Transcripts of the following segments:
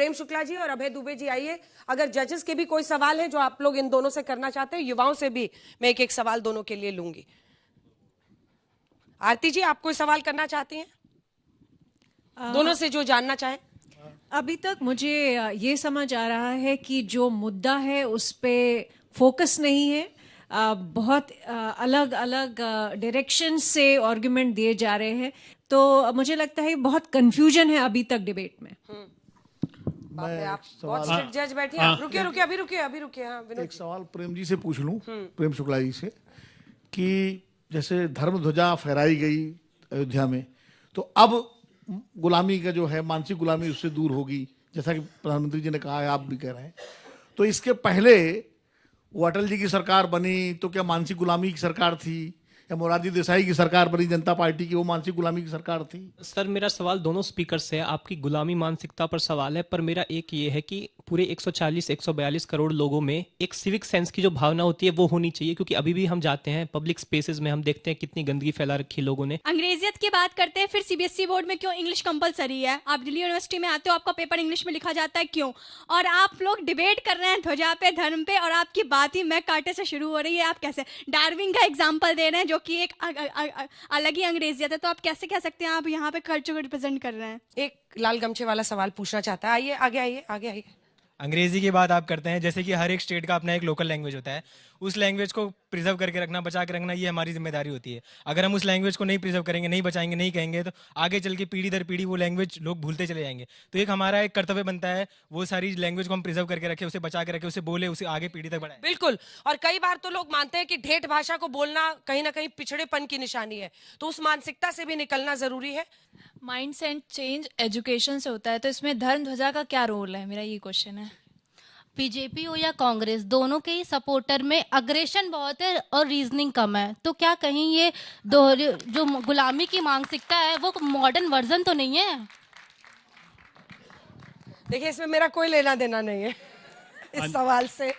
प्रेम शुक्ला जी और अभय दुबे जी आइए। अगर जजेस के भी कोई सवाल है जो आप लोग इन दोनों से करना चाहते हैं, युवाओं से भी मैं एक एक सवाल दोनों के लिए लूंगी। आरती जी, आप कोई सवाल करना चाहती हैं दोनों से, जो जानना चाहें? अभी तक मुझे ये समझ आ रहा है कि जो मुद्दा है उस पे फोकस नहीं है। बहुत अलग अलग डायरेक्शन से आर्गुमेंट दिए जा रहे हैं, तो मुझे लगता है बहुत कंफ्यूजन है अभी तक डिबेट में। आप बहुत स्ट्रिक्ट जज बैठिए। आप रुकिए अभी रुकिए। हाँ, एक सवाल प्रेम जी से पूछ लूं, प्रेम शुक्ला जी से, कि जैसे धर्म ध्वजा फहराई गई अयोध्या में, तो अब गुलामी का जो है, मानसिक गुलामी उससे दूर होगी, जैसा कि प्रधानमंत्री जी ने कहा है, आप भी कह रहे हैं। तो इसके पहले वो अटल जी की सरकार बनी तो क्या मानसिक गुलामी की सरकार थी, या मोरारजी देसाई की सरकार बनी जनता पार्टी की, वो मानसिक गुलामी की सरकार थी? सर, मेरा सवाल दोनों स्पीकर से है। आपकी गुलामी मानसिकता पर सवाल है, पर मेरा एक ये है कि पूरे 140-142 करोड़ लोगों में एक सिविक सेंस की जो भावना होती है वो होनी चाहिए, क्योंकि अभी भी हम जाते हैं पब्लिक स्पेसेस में, हम देखते हैं कितनी गंदगी फैला रखी है लोगों ने। अंग्रेजियत की बात करते हैं, फिर सीबीएसई बोर्ड में क्यों इंग्लिश कंपलसरी है? आप दिल्ली यूनिवर्सिटी में आते हो, आपका पेपर इंग्लिश में लिखा जाता है, क्यों? और आप लोग डिबेट कर रहे हैं ध्वजा पे, धर्म पे, और आपकी बात ही मैं कांटे से शुरू हो रही है। आप कैसे डार्विन का एग्जाम्पल दे रहे हैं, जो कि एक अलग ही अंग्रेजियत है, तो आप कैसे कह सकते हैं आप यहाँ पे कल्चर को रिप्रेजेंट कर रहे हैं? एक लाल गमछे वाला सवाल पूछना चाहता है, आइए आगे आइए। अंग्रेजी की बात आप करते हैं, जैसे कि हर एक स्टेट का अपना एक लोकल लैंग्वेज होता है, उस लैंग्वेज को प्रिजर्व करके रखना, बचा के रखना, ये हमारी जिम्मेदारी होती है। अगर हम उस लैंग्वेज को नहीं प्रिजर्व करेंगे, नहीं बचाएंगे, नहीं कहेंगे, तो आगे चल के पीढ़ी दर पीढ़ी वो लैंग्वेज लोग भूलते चले जाएंगे। तो एक हमारा एक कर्तव्य बनता है, वो सारी लैंग्वेज को हम प्रिजर्व करके रखें, उसे बचा के रखें, उसे बोले, उसे आगे पीढ़ी तक बढ़ाएं। बिल्कुल। और कई बार तो लोग मानते हैं कि ठेठ भाषा को बोलना कहीं ना कहीं पिछड़ेपन की निशानी है, तो उस मानसिकता से भी निकलना जरूरी है। माइंड सेट चेंज एजुकेशन से होता है, तो इसमें धर्म ध्वजा का क्या रोल है, मेरा ये क्वेश्चन है। बीजेपी हो या कांग्रेस, दोनों के ही सपोर्टर में अग्रेशन बहुत है और रीजनिंग कम है, तो क्या कहीं ये जो गुलामी की मानसिकता है वो मॉडर्न वर्जन तो नहीं है? देखिए, इसमें मेरा कोई लेना देना नहीं है इस सवाल से।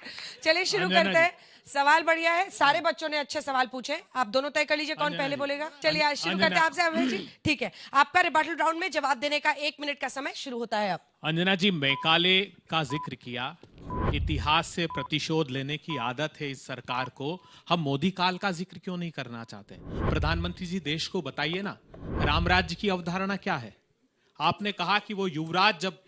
चलिए शुरू करते हैं। सवाल बढ़िया है, सारे बच्चों ने अच्छे सवाल पूछे। आप दोनों तय कर लीजिए कौन पहले बोलेगा। चलिए आज शुरू करते हैं आपसे अभय जी। ठीक है, आपका रिबटल राउंड में जवाब देने का 1 मिनट का समय शुरू होता है अब। अंजना जी, मैकाले का जिक्र किया, इतिहास से प्रतिशोध लेने की आदत है इस सरकार को, हम मोदी काल का जिक्र क्यों नहीं करना चाहते? प्रधानमंत्री जी, देश को बताइए ना, राम राज्य की अवधारणा क्या है? आपने कहा कि वो युवराज जब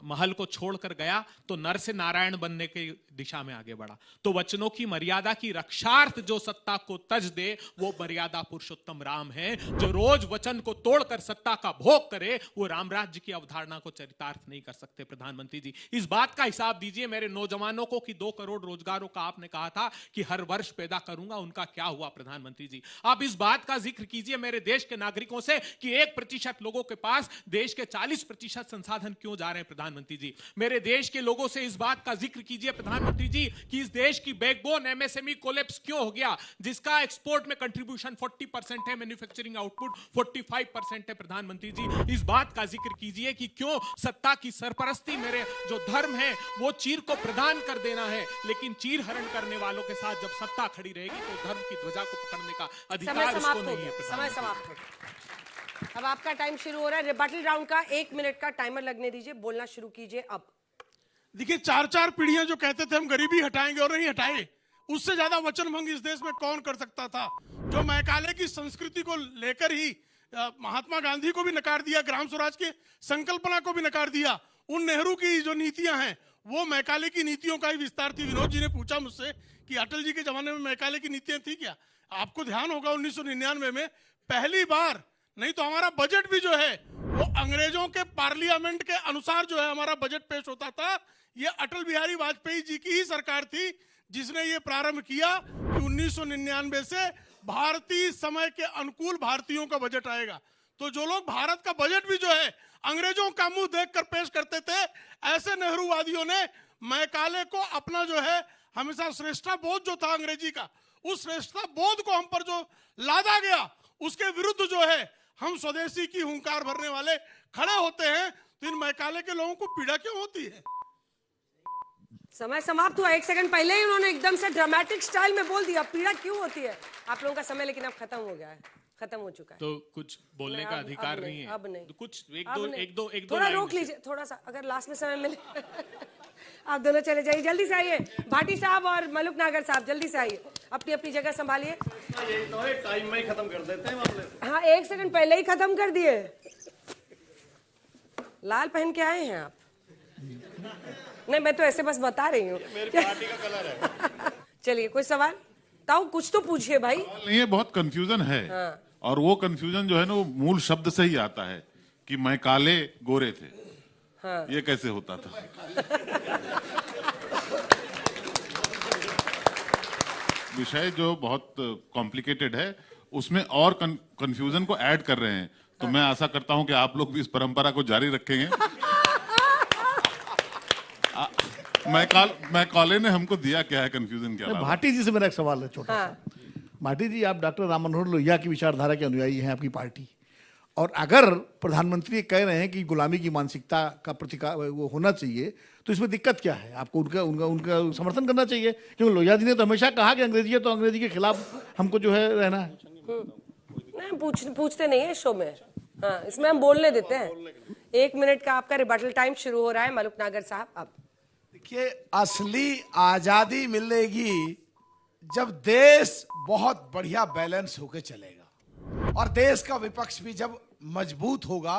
महल को छोड़कर गया तो नर से नारायण बनने की दिशा में आगे बढ़ा। तो वचनों की मर्यादा की रक्षार्थ जो सत्ता को तज दे, वो मर्यादा पुरुषोत्तम राम है। जो रोज वचन को तोड़कर सत्ता का भोग करे, वो राम राज्य की अवधारणा को चरितार्थ नहीं कर सकते। प्रधानमंत्री जी, इस बात का हिसाब दीजिए मेरे नौजवानों को कि 2 करोड़ रोजगारों का आपने कहा था कि हर वर्ष पैदा करूंगा, उनका क्या हुआ? प्रधानमंत्री जी, आप इस बात का जिक्र कीजिए मेरे देश के नागरिकों से कि 1% लोगों के पास देश के 40% संसाधन क्यों जा रहे हैं? प्रधानमंत्री जी, मेरे देश के लोगों से इस बात का जिक्र कीजिए प्रधानमंत्री जी कि इस देश की बैकबोन एमएसएमई कोलैप्स क्यों हो गया, जिसका एक्सपोर्ट में कंट्रीब्यूशन 40% है, मैन्युफैक्चरिंग आउटपुट 45% है। प्रधानमंत्री जी, इस बात का जिक्र कीजिए कि क्यों सत्ता की सरपरस्ती, मेरे जो धर्म है वो चीर को प्रदान कर देना है, लेकिन चीर हरण करने वालों के साथ जब सत्ता खड़ी रहेगी तो धर्म की ध्वजा को पकड़ने का अधिकार उसको नहीं है। समय समाप्त हो गया। अब आपका टाइम शुरू हो रहा है। रिबटल राउंड का 1 मिनट का टाइमर लगने दीजिए, बोलना शुरू कीजिए अब। देखिए, 4 पीढ़ियां जो कहते थे हम गरीबी हटाएंगे और नहीं हटाए, उससे ज्यादा वचन भंग इस देश में कौन कर सकता था? जो मैकाले की संस्कृति को लेकर ही महात्मा गांधी को भी नकार दिया, ग्राम स्वराज की संकल्पना को भी नकार दिया, उन नेहरू की जो नीतियां हैं वो मैकाले की नीतियों का ही विस्तार थी। विनोद जी ने पूछा मुझसे कि अटल जी के जमाने में मैकाले की नीतियां थी क्या? आपको ध्यान होगा 1999 में पहली बार, नहीं तो हमारा बजट भी जो है वो अंग्रेजों के पार्लियामेंट के अनुसार जो है हमारा बजट पेश होता था। ये अटल बिहारी वाजपेयी जी की ही सरकार थी जिसने ये प्रारंभ किया कि 1999 से भारतीय समय के अनुकूल भारतीयों का बजट आएगा। तो जो लोग भारत का बजट भी जो है अंग्रेजों का मुंह देखकर पेश करते थे, ऐसे नेहरूवादियों ने मैकाले को अपना जो है हमेशा श्रेष्ठता बोध जो था अंग्रेजी का, उस श्रेष्ठता बोध को हम पर जो लादा गया, उसके विरुद्ध जो है हम स्वदेशी की हुंकार भरने वाले खड़े होते हैं। तो इन मैकाले के लोगों को पीड़ा क्यों होती है? समय समाप्त हुआ। 1 सेकंड पहले ही उन्होंने एकदम से ड्रामेटिक स्टाइल में बोल दिया, पीड़ा क्यों होती है? आप लोगों का समय लेकिन अब खत्म हो गया है। खत्म हो चुका है। तो कुछ बोलने का अधिकार नहीं है। अब नहीं, तो कुछ अब नहीं। एक दो थोड़ा लाइन रोक लीजिए, थोड़ा सा, अगर लास्ट में समय मिले। आप दोनों चले जाइए, जल्दी से आइए। भाटी साहब और मलुक नागर साहब जल्दी से आइए, अपनी अपनी जगह संभालिए। टाइम में ही खत्म कर देते हैं मामले। हाँ, 1 सेकंड पहले ही खत्म कर दिए। लाल पहन के आए हैं आप? नहीं, मैं तो ऐसे बस बता रही हूँ। मेरी पार्टी का कलर है। चलिए, कोई सवाल? ताऊ कुछ तो पूछिए भाई। नहीं, ये बहुत कंफ्यूजन है। हाँ। और वो कंफ्यूजन जो है ना, वो मूल शब्द से ही आता है कि मैं काले गोरे थे। हाँ। ये कैसे होता था? विषय जो बहुत कॉम्प्लिकेटेड है, उसमें और कंफ्यूजन को ऐड कर रहे हैं। तो मैं आशा करता हूं कि आप लोग भी इस परंपरा को जारी रखेंगे। मैं कॉले ने हमको दिया क्या है कंफ्यूजन के अलावा। भाटी जी से मेरा एक सवाल है छोटा हाँ। सा। भाटी जी, आप डॉक्टर राम मनोहर लोहिया की विचारधारा के अनुयायी हैं, आपकी पार्टी, और अगर प्रधानमंत्री कह रहे हैं कि गुलामी की मानसिकता का प्रतिकार वो होना चाहिए, तो इसमें दिक्कत क्या है? आपको उनका उनका उनका समर्थन करना चाहिए, क्योंकि लोहिया जी ने तो हमेशा कहा कि अंग्रेजी है तो अंग्रेजी के खिलाफ हमको जो है रहना है। नहीं, पूछते नहीं है शो में। हाँ, इसमें हम बोलने देते हैं। 1 मिनट का आपका रिबटल टाइम शुरू हो रहा है, मलुक नागर साहब। अब देखिए, असली आजादी मिलेगी जब देश बहुत बढ़िया बैलेंस होकर चलेगा, और देश का विपक्ष भी जब मजबूत होगा,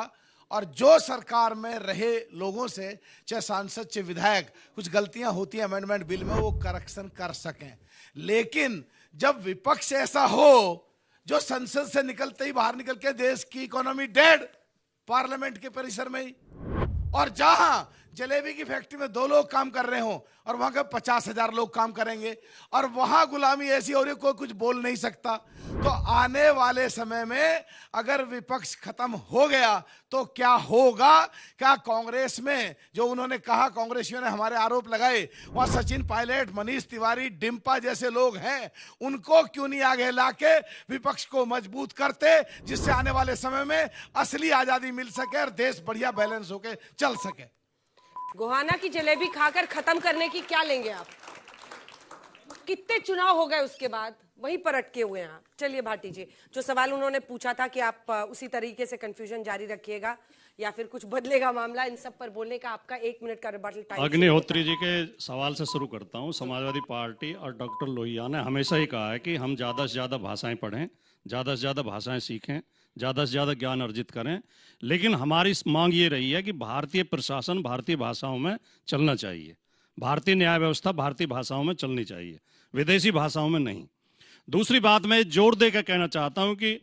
और जो सरकार में रहे लोगों से, चाहे सांसद चाहे विधायक, कुछ गलतियां होती हैं अमेंडमेंट बिल में, वो करेक्शन कर सकें। लेकिन जब विपक्ष ऐसा हो जो संसद से निकलते ही बाहर निकल के देश की इकोनॉमी डेड पार्लियामेंट के परिसर में ही, और जहां जलेबी की फैक्ट्री में 2 लोग काम कर रहे हों और वहां के 50,000 लोग काम करेंगे, और वहां गुलामी ऐसी हो रही, कोई कुछ बोल नहीं सकता। तो आने वाले समय में अगर विपक्ष खत्म हो गया तो क्या होगा? क्या कांग्रेस में जो उन्होंने कहा, कांग्रेसियों ने हमारे आरोप लगाए, वहां सचिन पायलट, मनीष तिवारी, डिम्पा जैसे लोग हैं, उनको क्यों नहीं आगे लाके विपक्ष को मजबूत करते, जिससे आने वाले समय में असली आजादी मिल सके और देश बढ़िया बैलेंस होके चल सके। गोहाना की जलेबी खाकर खत्म करने की क्या लेंगे आप? कितने चुनाव हो गए उसके बाद, वहीं पर अटके हुए हैं आप। चलिए भाटी जी, जो सवाल उन्होंने पूछा था कि आप उसी तरीके से कंफ्यूजन जारी रखिएगा या फिर कुछ बदलेगा मामला, इन सब पर बोलने का आपका 1 मिनट का रिबटल टाइम। अग्निहोत्री जी के सवाल से शुरू करता हूं। समाजवादी पार्टी और डॉक्टर लोहिया ने हमेशा ही कहा है कि हम ज़्यादा से ज़्यादा भाषाएं पढ़ें, ज़्यादा से ज़्यादा भाषाएं सीखें, ज़्यादा से ज़्यादा ज्ञान अर्जित करें। लेकिन हमारी मांग ये रही है कि भारतीय प्रशासन भारतीय भाषाओं में चलना चाहिए, भारतीय न्याय व्यवस्था भारतीय भाषाओं में चलनी चाहिए, विदेशी भाषाओं में नहीं। दूसरी बात मैं जोर देकर कहना चाहता हूं कि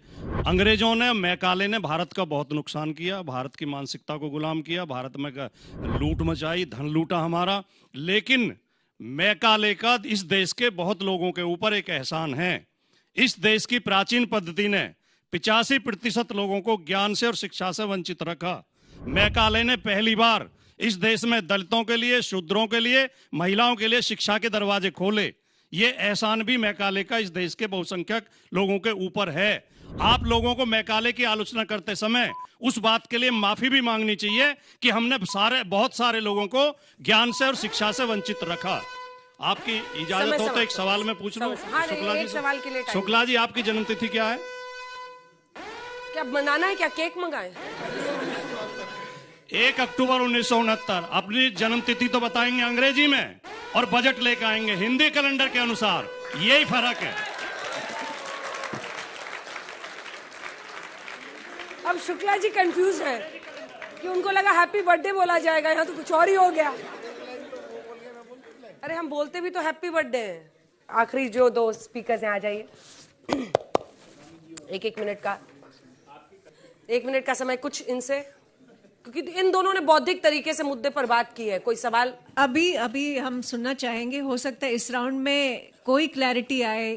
अंग्रेजों ने, मैकाले ने भारत का बहुत नुकसान किया, भारत की मानसिकता को गुलाम किया, भारत में लूट मचाई, धन लूटा हमारा। लेकिन मैकाले का इस देश के बहुत लोगों के ऊपर एक एहसान है। इस देश की प्राचीन पद्धति ने 85% लोगों को ज्ञान से और शिक्षा से वंचित रखा। मैकाले ने पहली बार इस देश में दलितों के लिए, शूद्रों के लिए, महिलाओं के लिए शिक्षा के दरवाजे खोले। ये एहसान भी मैकाले का इस देश के बहुसंख्यक लोगों के ऊपर है। आप लोगों को मैकाले की आलोचना करते समय उस बात के लिए माफी भी मांगनी चाहिए कि हमने बहुत सारे लोगों को ज्ञान से और शिक्षा से वंचित रखा। आपकी इजाजत हो तो एक सवाल मैं पूछ लूं शुक्ला जी, आपकी जन्मतिथि क्या है? क्या मनाना है? क्या केक मंगाए? 1 अक्टूबर 1969। अपनी जन्मतिथि तो बताएंगे अंग्रेजी में और बजट लेकर आएंगे हिंदी कैलेंडर के अनुसार। यही फर्क है। अब शुक्ला जी कंफ्यूज है कि उनको लगा हैप्पी बर्थडे बोला जाएगा, यहाँ तो कुछ और ही हो गया। अरे हम बोलते भी तो हैप्पी बर्थडे है। आखिरी जो 2 स्पीकर्स हैं, आ जाइए। 1 मिनट का समय कुछ इनसे, क्योंकि इन दोनों ने बौद्धिक तरीके से मुद्दे पर बात की है। कोई सवाल अभी हम सुनना चाहेंगे। हो सकता है इस राउंड में कोई क्लैरिटी आए।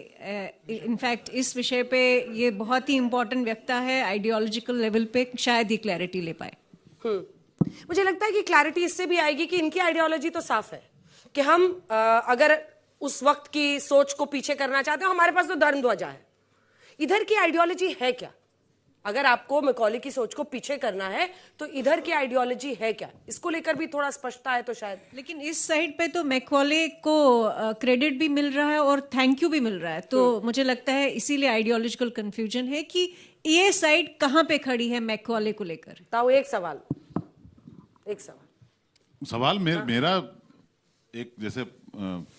इनफैक्ट इस विषय पे ये बहुत ही इंपॉर्टेंट व्यक्ति है, आइडियोलॉजिकल लेवल पे शायद ही क्लैरिटी ले पाए। मुझे लगता है कि क्लैरिटी इससे भी आएगी कि इनकी आइडियोलॉजी तो साफ है कि हम अगर उस वक्त की सोच को पीछे करना चाहते हो, हमारे पास तो धर्म ध्वजा है। इधर की आइडियोलॉजी है क्या? अगर आपको मैकॉले की सोच को पीछे करना है तो इधर की आइडियोलॉजी है क्या, इसको लेकर भी थोड़ा स्पष्टता है तो शायद। लेकिन इस साइड पे तो मैकॉले को क्रेडिट भी मिल रहा है और थैंक यू भी मिल रहा है, तो मुझे लगता है इसीलिए आइडियोलॉजिकल कंफ्यूजन है कि ये साइड कहां पे खड़ी है मैकॉले को लेकर। ताऊ एक सवाल मेरा एक, जैसे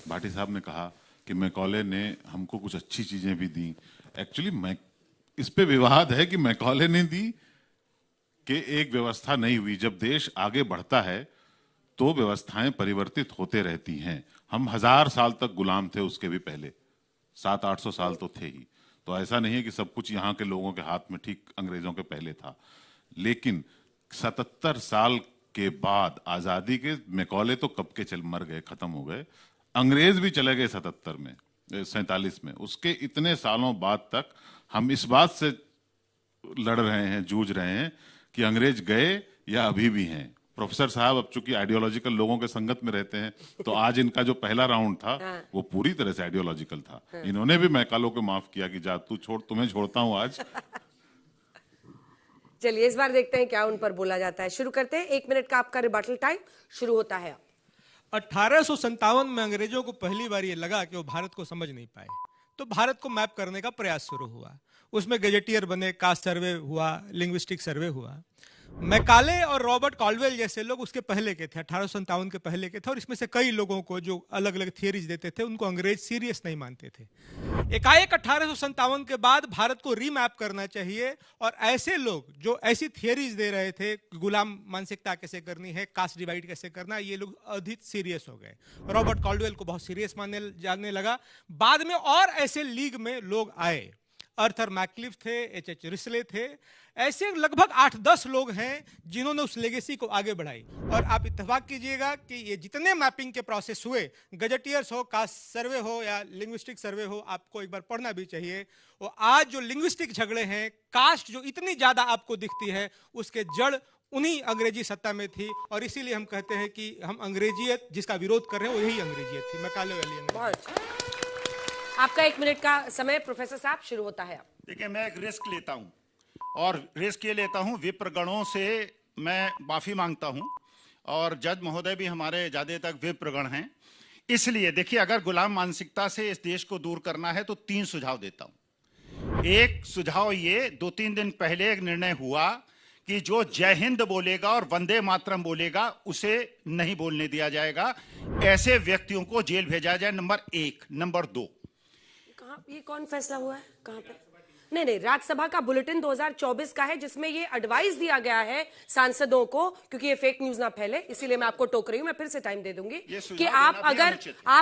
भाटी साहब ने कहा कि मैकॉले ने हमको कुछ अच्छी चीजें भी दी। एक्चुअली इस पे विवाद है कि मैकॉले ने दी कि एक व्यवस्था नहीं हुई। जब देश आगे बढ़ता है तो व्यवस्थाएं परिवर्तित होते रहती हैं। हम 1000 साल तक गुलाम थे, उसके भी पहले 700-800 साल तो थे ही। तो ऐसा नहीं है कि सब कुछ यहाँ के लोगों के हाथ में ठीक अंग्रेजों के पहले था। लेकिन 77 साल के बाद आजादी के मैकॉले तो कब के मर गए, खत्म हो गए। अंग्रेज भी चले गए 47 में। उसके इतने सालों बाद तक हम इस बात से लड़ रहे हैं, जूझ रहे हैं कि अंग्रेज गए या अभी भी हैं। प्रोफेसर साहब अब चूंकि आइडियोलॉजिकल लोगों के संगत में रहते हैं, तो आज इनका जो पहला राउंड था वो पूरी तरह से आइडियोलॉजिकल था। इन्होंने भी मैकालो को माफ किया कि जा तू छोड़, तुम्हें छोड़ता हूं आज। चलिए इस बार देखते हैं क्या उन पर बोला जाता है। शुरू करते हैं, 1 मिनट का आपका रिबटल टाइम शुरू होता है। 1857 में अंग्रेजों को पहली बार ये लगा कि वो भारत को समझ नहीं पाए, तो भारत को मैप करने का प्रयास शुरू हुआ। उसमें गजेटियर बने, कास्ट सर्वे हुआ, लिंग्विस्टिक सर्वे हुआ। मैकाले और रॉबर्ट कॉल्डवेल जैसे लोग उसके पहले के थे, 1857 के पहले के थे, और इसमें से कई लोगों को जो अलग अलग थियरीज देते थे उनको अंग्रेज सीरियस नहीं मानते थे। एकाएक 1857 के बाद भारत को रीमैप करना चाहिए, और ऐसे लोग जो ऐसी थियरीज दे रहे थे, गुलाम मानसिकता कैसे करनी है, कास्ट डिवाइड कैसे करना है, ये लोग अधिक सीरियस हो गए। रॉबर्ट कॉल्डवेल को बहुत सीरियस मानने जाने लगा। बाद में और ऐसे लीग में लोग आए, अर्थर मैकलिफ थे, एच रिस्ले थे, ऐसे लगभग 8-10 लोग हैं जिन्होंने उस लेगेसी को आगे बढ़ाई। और आप इत्तेफाक कीजिएगा कि ये जितने मैपिंग के प्रोसेस हुए, गजेटियर्स हो, कास्ट सर्वे हो या लिंग्विस्टिक सर्वे हो, आपको एक बार पढ़ना भी चाहिए। और आज जो लिंग्विस्टिक झगड़े हैं, कास्ट जो इतनी ज्यादा आपको दिखती है, उसके जड़ उन्हीं अंग्रेजी सत्ता में थी। और इसीलिए हम कहते हैं कि हम अंग्रेजियत जिसका विरोध कर रहे हैं वो यही अंग्रेजियत थी, मैकाले वाली अंग्रेजियत। आपका 1 मिनट का समय प्रोफेसर साहब शुरू होता है। देखिए, मैं एक रिस्क लेता हूं, और रिस्क ये लेता हूं, विप्रगणों से मैं माफी मांगता हूं, और जज महोदय भी हमारे ज्यादा तक विप्रगण हैं। इसलिए देखिए, अगर गुलाम मानसिकता से इस देश को दूर करना है तो 3 सुझाव देता हूं। एक सुझाव ये, 2-3 दिन पहले एक निर्णय हुआ कि जो जय हिंद बोलेगा और वंदे मातरम बोलेगा उसे नहीं बोलने दिया जाएगा। ऐसे व्यक्तियों को जेल भेजा जाए, नंबर 1। नंबर 2, ये कौन फैसला हुआ है, कहां पे? नहीं, राज्यसभा का बुलेटिन 2024 का है, जिसमें ये एडवाइस दिया गया है सांसदों को, क्योंकि ये फेक न्यूज ना फैले, इसीलिए मैं आपको टोक रही हूं। मैं फिर से टाइम दे दूंगी कि आप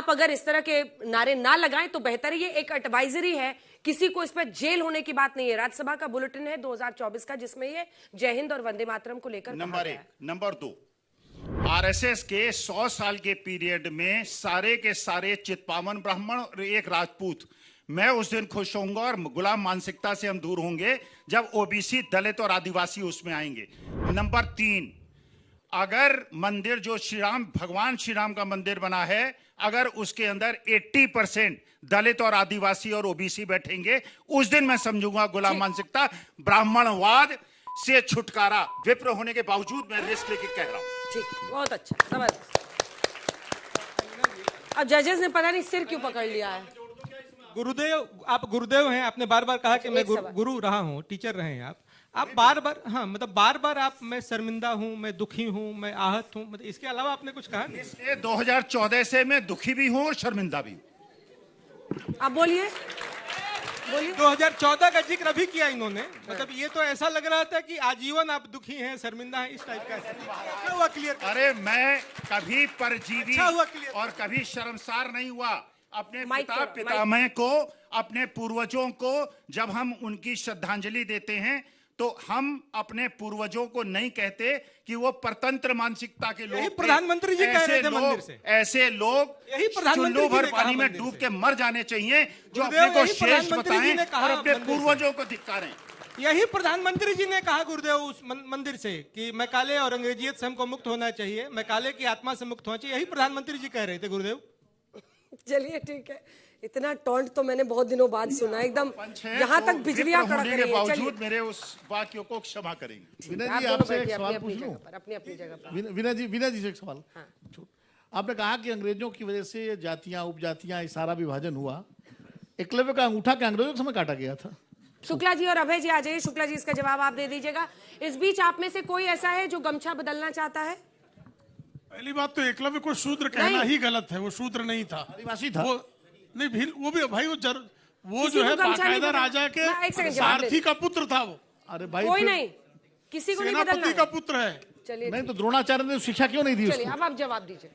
अगर इस तरह के नारे ना लगाएं तो बेहतर है। ये एक एडवाइजरी है, किसी को इस पर जेल होने की बात नहीं है। राज्यसभा का बुलेटिन है 2024 का, जिसमें ये जय हिंद और वंदे मातरम को लेकर नंबर 1। नंबर 2, आरएसएस के 100 साल के पीरियड में सारे के सारे चितपावन ब्राह्मण और एक राजपूत, मैं उस दिन खुश होऊंगा और गुलाम मानसिकता से हम दूर होंगे जब ओबीसी, दलित और आदिवासी उसमें आएंगे। नंबर 3, अगर मंदिर जो भगवान श्री राम का मंदिर बना है, अगर उसके अंदर 80% दलित और आदिवासी और ओबीसी बैठेंगे, उस दिन मैं समझूंगा गुलाम मानसिकता, ब्राह्मणवाद से छुटकारा। विप्र होने के बावजूद मैं रिस्क लेके कह रहा हूं। ठीक, बहुत अच्छा, जबरदस्त। अब जजेस ने पता नहीं सिर क्यों पकड़ लिया है। गुरुदेव, आप गुरुदेव हैं, आपने बार बार कहा कि मैं गुरु रहा हूं, टीचर रहे हैं आप बार बार, हाँ मतलब बार बार आप, मैं शर्मिंदा हूं, मैं दुखी हूं, मैं आहत हूं, मतलब इसके अलावा आपने कुछ कहा नहीं। इसलिए 2014 से मैं दुखी भी हूं और शर्मिंदा भी हूं। आप बोलिए। 2014 का जिक्र अभी किया इन्होंने, मतलब ये तो ऐसा लग रहा था कि आजीवन आप दुखी हैं, शर्मिंदा हैं, इस टाइप का। अच्छा हुआ क्लियर। अरे मैं कभी परजीवी और कभी शर्मसार नहीं हुआ। अपने पितामह को, अपने पूर्वजों को जब हम उनकी श्रद्धांजलि देते हैं तो हम अपने पूर्वजों को नहीं कहते कि वो परतंत्र मानसिकता के लोग। प्रधानमंत्री जी कह रहे थे मंदिर से। ऐसे लोग चुल्लू भर पानी में डूब के मर जाने चाहिए, जो अपने को शेष बताएं और अपने पूर्वजों को धिक्कारें। यही प्रधानमंत्री जी ने कहा गुरुदेव उस मंदिर से कि मैकाले और अंग्रेजियत से हमको मुक्त होना चाहिए, मैकाले की आत्मा से मुक्त होना चाहिए, यही प्रधानमंत्री जी कह रहे थे गुरुदेव। चलिए ठीक है, इतना टॉन्ट तो मैंने बहुत दिनों बाद सुना, एकदम यहाँ तक बिजलियां कड़क रही है। बावजूद मेरे उस वाक्यों को क्षमा करेंगे। विनय जी आपसे एक सवाल पूछ लूं? अपनी अपनी जगह पर। विनय जी से एक सवाल। आपने कहा कि अंग्रेजों की वजह से जातियां उपजातियां ये सारा विभाजन हुआ, एकलव्य का अंगूठा क्या अंग्रेजों के समय काटा गया था? शुक्ला जी और अभय जी आ जाइए। शुक्ला जी इसका जवाब आप दे दीजिएगा। इस बीच आप में से कोई ऐसा है जो गमछा बदलना चाहता है? पहली बात तो एकलव्य को शूद्र कहना ही गलत है, वो शूद्र नहीं था, आदिवासी था। वो नहीं, वो भी भाई वो जो है बाकायदा राजा के सारथी का पुत्र था वो। अरे भाई कोई नहीं, किसी को नहीं बदलना सेनापति का पुत्र है। चलिए नहीं तो द्रोणाचार्य ने शिक्षा क्यों नहीं दी चलिए उसको? अब आप जवाब दीजिए।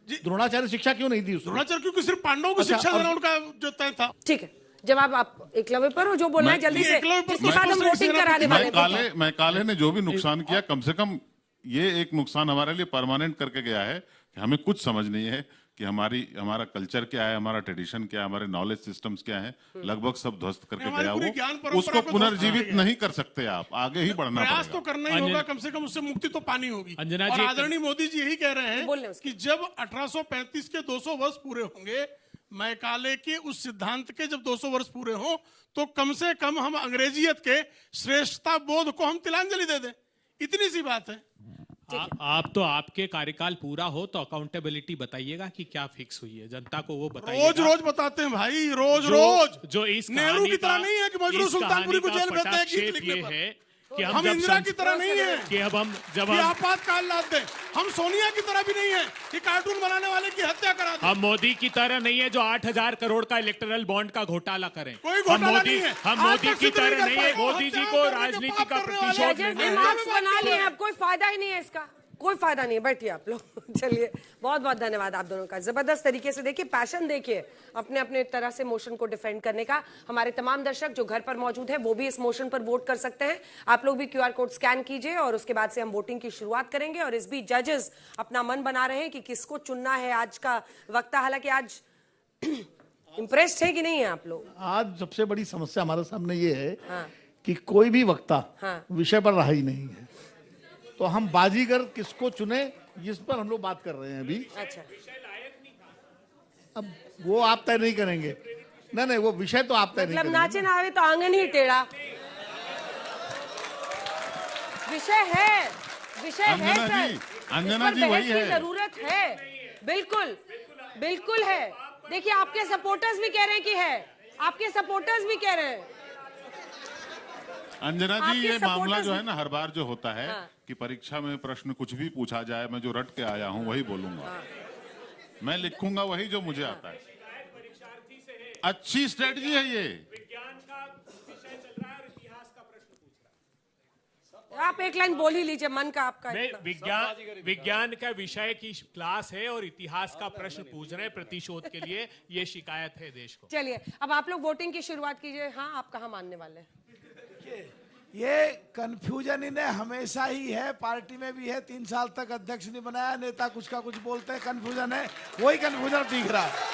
द्रोणाचार्य शिक्षा क्यों नहीं दी उसको? द्रोणाचार्य क्योंकि सिर्फ पांडवों को शिक्षा देना उनका जो तय था। ठीक है, जवाब आप एकलव्य पर हो, जो बोलना है जल्दी से, इसके बाद हम वोटिंग कराने वाले हैं। मैं काले ने जो भी नुकसान किया, कम से कम ये एक नुकसान हमारे लिए परमानेंट करके गया है कि हमें कुछ समझ नहीं है कि हमारा कल्चर क्या है, हमारा ट्रेडिशन क्या है, हमारे नॉलेज सिस्टम्स क्या है, लगभग सब ध्वस्त करके गया वो। उसको पुनर्जीवित नहीं कर सकते आप, आगे ही बढ़ना प्रयास तो करना ही होगा, कम से कम उससे मुक्ति तो पानी होगी। और आदरणीय मोदी जी यही कह रहे हैं कि जब 1835 के 200 वर्ष पूरे होंगे, मैकाले के उस सिद्धांत के जब 200 वर्ष पूरे हो, तो कम से कम हम अंग्रेजियत के श्रेष्ठता बोध को हम तिलांजलि दे दें, इतनी सी बात है। आप तो आपके कार्यकाल पूरा हो तो अकाउंटेबिलिटी बताइएगा कि क्या फिक्स हुई है, जनता को वो बताइए। रोज बताते हैं भाई, रोज जो इस नेहरू की तरह नहीं है कि मजरू सुल्तानपुरी को जेल भेजते हैं गीत लिखने पर। कि हम इंदिरा की तरह नहीं है कि अब हम जब आपातकाल लाद दें। हम सोनिया की तरह भी नहीं है कि कार्टून बनाने वाले की हत्या करा दें। हम मोदी की तरह नहीं है जो 8,000 करोड़ का इलेक्टोरल बॉन्ड का घोटाला करें। कोई घोटाला नहीं है। हम मोदी की तरह नहीं है। मोदी जी को राजनीति का प्रतिशोध बना लिए, अब कोई फायदा ही नहीं है इसका, कोई फायदा नहीं है। बैठिए आप लोग। चलिए, बहुत बहुत धन्यवाद आप दोनों का। जबरदस्त तरीके से देखिए, पैशन देखिए अपने अपने तरह से मोशन को डिफेंड करने का। हमारे तमाम दर्शक जो घर पर मौजूद है वो भी इस मोशन पर वोट कर सकते हैं। आप लोग भी QR कोड स्कैन कीजिए और उसके बाद से हम वोटिंग की शुरुआत करेंगे। और इस बीच जजेस अपना मन बना रहे हैं कि किसको चुनना है आज का वक्ता। हालांकि आज इंप्रेस्ड है कि नहीं है आप लोग? आज सबसे बड़ी समस्या हमारे सामने ये है कि कोई भी वक्ता विषय पर रहा ही नहीं है, तो हम बाजीगर किसको चुने इस पर हम लोग बात कर रहे हैं अभी। अच्छा, अब वो आप तय नहीं करेंगे। नहीं, वो विषय तो आप तय नहीं करेंगे। नाचे ना आवे तो आंगन ही टेढ़ा। विषय है सर, अंजना जी वही है, जरूरत है। बिल्कुल बिल्कुल है। देखिए, आपके सपोर्टर्स भी कह रहे हैं कि है, आपके सपोर्टर्स भी कह रहे हैं। अंजना जी, ये मामला जो है ना, हर बार जो होता है कि परीक्षा में प्रश्न कुछ भी पूछा जाए, मैं जो रट के आया हूं वही बोलूंगा, मैं लिखूंगा वही जो मुझे आता है। अच्छी स्ट्रेटजी है ये। आप एक लाइन बोल ही लीजिए मन का आपका। विज्ञान का विषय की क्लास है और इतिहास का प्रश्न पूछ रहे हैं प्रतिशोध के लिए, ये शिकायत है देश को। चलिए, अब आप लोग वोटिंग की शुरुआत कीजिए। हाँ, आप कहाँ मानने वाले हैं? ये कंफ्यूजन इन्हें हमेशा ही है, पार्टी में भी है। 3 साल तक अध्यक्ष नहीं बनाया, नेता कुछ का कुछ बोलते हैं, कंफ्यूजन है, वही कंफ्यूजन दिख रहा है।